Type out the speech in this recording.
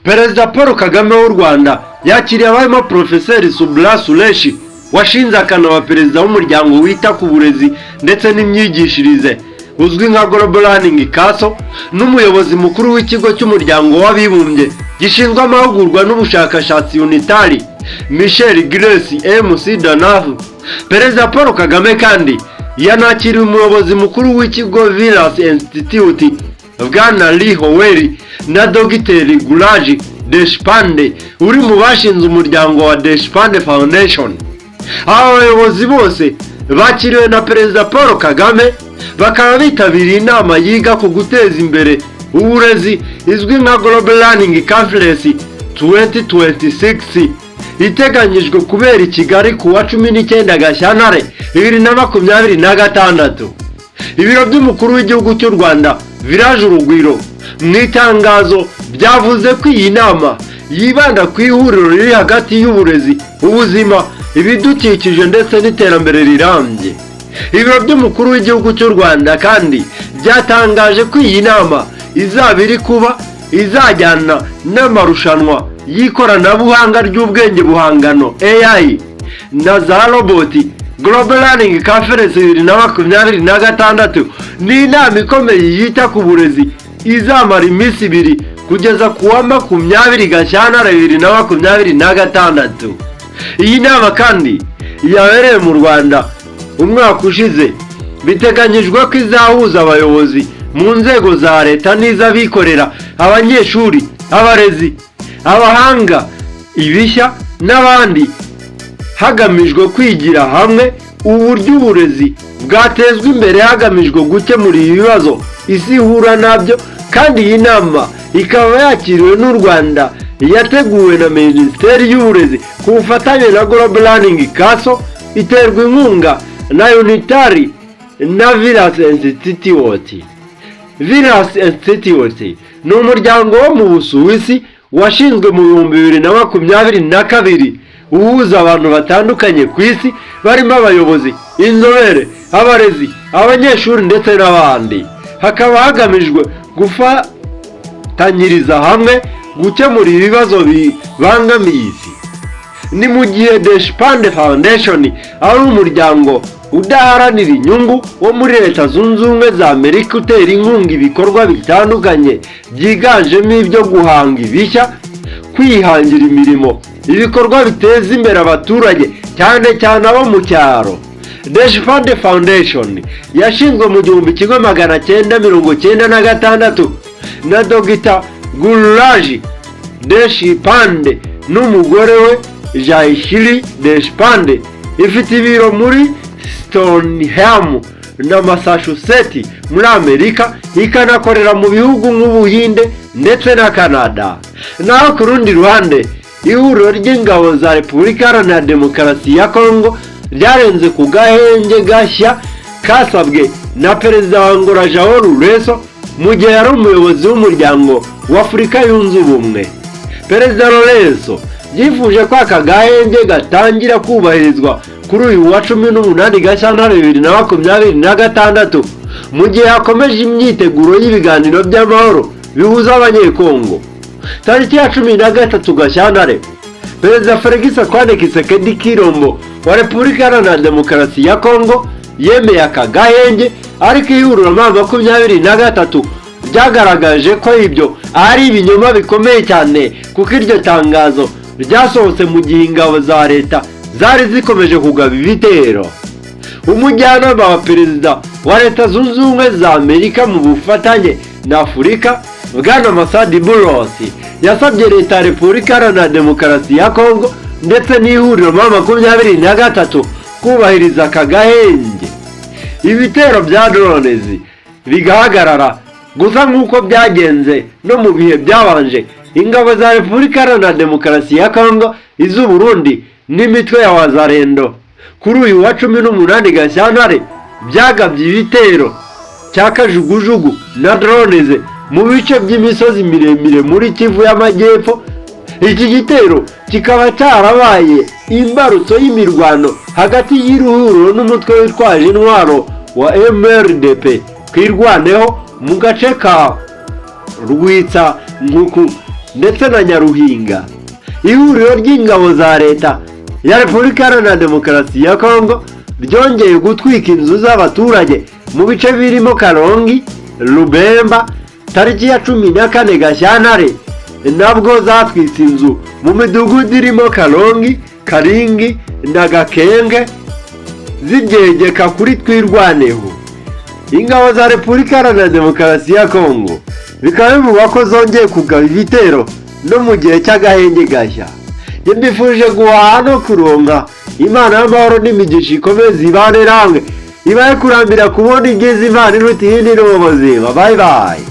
Perezida Paul Kagame w'u Rwanda yakiriye abarimo Profeseri Subra Suresh washinze akanaba perezida w'umuryango wita ku burezi ndetse n'imyigishirize uzwi nka Global Learning Council n'umuyobozi mukuru w'ikigo cy'umuryango w'abibumbye gishinzwe amahugurwa n'ubushakashatsi unitari Michel Grace MC Danavu. Perezida Paul Kagame kandi yanakiriye umuyobozi mukuru w'ikigo Venus Institute Bwana Lee Howell na Dr. Gulaji Deshpande uri mu bashinze umuryango wa Deshpande Foundation. Aba bayobozi bose bakiriwe na Perezida Paul Kagame bakaba bitabiriye inama yiga ku guteza imbere uburezi izwi nka Global Learning Conference 2026 iteganyijwe kubera i Kigali ku wa 19 Gashyantare 2026. Ibiro by'umukuru w'igihugu cy'u Rwanda Village Urugwiro mu itangazo byavuze ko iyi nama yibanda ku ihuriro riri hagati y'uburezi, ubuzima, ibidukikije ndetse n'iterambere rirambye. Ibiro by'umukuru w'igihugu cy'u Rwanda kandi byatangaje ko iyi nama izaba iri kuba izajyana n'amarushanwa y'ikoranabuhanga ry'ubwenge buhangano AI na za roboti. Global Learning Conference 2026 ni inama ikomeye yita ku burezi izamara iminsi 2 kugeza ku wa 20 Gashyantare 2026. Iyi nama kandi yabereye mu Rwanda umwaka ushize. Biteganyijwe ko izahuza abayobozi mu nzego za leta n'iz'abikorera, abanyeshuri, abarezi, abahanga, ibishya n'abandi, hagamijwe kwigira hamwe uburyo uburezi bwatezwa imbere hagamijwe gukemura ibibazo isi ihura nabyo. Kandi iyi nama ikaba yakiriwe n'u Rwanda, yateguwe na Minisiteri y'Uburezi ku bufatanye na Global Learning Council, iterwa inkunga na Unitari na Venus Institute. Venus Institute ni umuryango wo mu Busuwisi washinzwe mu 2022 uhuza abantu batandukanye ku isi barimo abayobozi, inzobere, abarezi, abanyeshuri ndetse n'abandi. Hakaba hagamijwe gufatanyiriza hamwe gukemura ibibazo bibangamiye isi. Ni mu gihe Deshpande Foundation ari umuryango udaharanira inyungu wo muri Leta Zunze Ubumwe za Amerika utera inkunga ibikorwa bitandukanye byiganjemo ibyo guhanga ibishya, kwihangira imirimo, ibikorwa biteza imbere abaturage cyane cyane abo mu cyaro. Deshpande Foundation yashinzwe mu 1996 na Dr. Gulaji Deshpande n'umugore we Jayashri Deshpande. Ifite ibiro muri Stoneham na Massachusetts muri Amerika, ikanakorera mu bihugu nk'Ubuhinde ndetse na Canada. Naho ku rundi ruhande ihuriro ry'ingabo za Repubulika Iharanira Demokarasi ya Congo ryarenze ku gahenge gashya kasabwe na Perezida wa Angola João Lourenço mu gihe yari umuyobozi w'umuryango wa Afurika Yunze Ubumwe. Perezida Lourenço yifuje ko aka gahenge gatangira kubahirizwa kuri uyu wa 18 Gashyantare 2026 mu gihe hakomeje imyiteguro y'ibiganiro by'amahoro bihuza abanyekongo. Tariki ya 13 Gashyantare, Perezida Felix Antoine Tshisekedi Tshilombo wa Repubulika Iharanira Demokarasi ya Congo yemeye aka gahenge, ariko ihuriro M23 byagaragaje ko ibyo ari ibinyoma bikomeye cyane kuko iryo tangazo ryasohotse mu gihe ingabo za leta zari zikomeje kugaba ibitero. Umujyanama wa Perezida wa Leta Zunze Ubumwe za Amerika mu bufatanye na Afurika, Bwana Masadi Boulos, yasabye Leta ya Repubulika Iharanira Demokarasi ya Congo ndetse n'ihuriro M23 kubahiriza aka gahenge. Ibitero bya drones bigahagarara gusa nk'uko byagenze no mu bihe byabanje. Ingabo za Repubulika Iharanira Demokarasi ya Congo, iz'u Burundi n'imitwe ya Wazalendo kuri uyu wa 18 Gashyantare byagabye ibitero cyakajugujugu na drones mu bice by'imisozi miremire muri Kivu y'Amajyepfo. Iki gitero kikaba cyarabaye imbarutso y'imirwano hagati y'uruhuro n'umutwe witwaje intwaro wa MRDP kwirwaneho mu gace ka Rwitsa nk'uku ndetse na Nyaruhinga. Ihuriro ry'ingabo za leta ya Repubulika Iharanira Demokarasi ya Kongo ryongeye gutwika inzu z'abaturage mu bice birimo Karongi, Lubemba. Tariki ya 14 Gashyantare nabwo zatwitse inzu mu midugudu irimo Karongi, Karingi na Gakenge zibyegeka kuri Twirwaneho. Ingabo za Repubulika Iharanira Demokarasi ya Kongo bikaba bivugwa ko zongeye kugaba ibitero no mu gihe cy'agahenge gashya. Mbifuje guhaha no kuronka Imana y'amahoro n'imigisha ikomeze ibane namwe, ibaye kurambira kubona igeze Imana iruta iyindi n'ubuzima. Bye bye.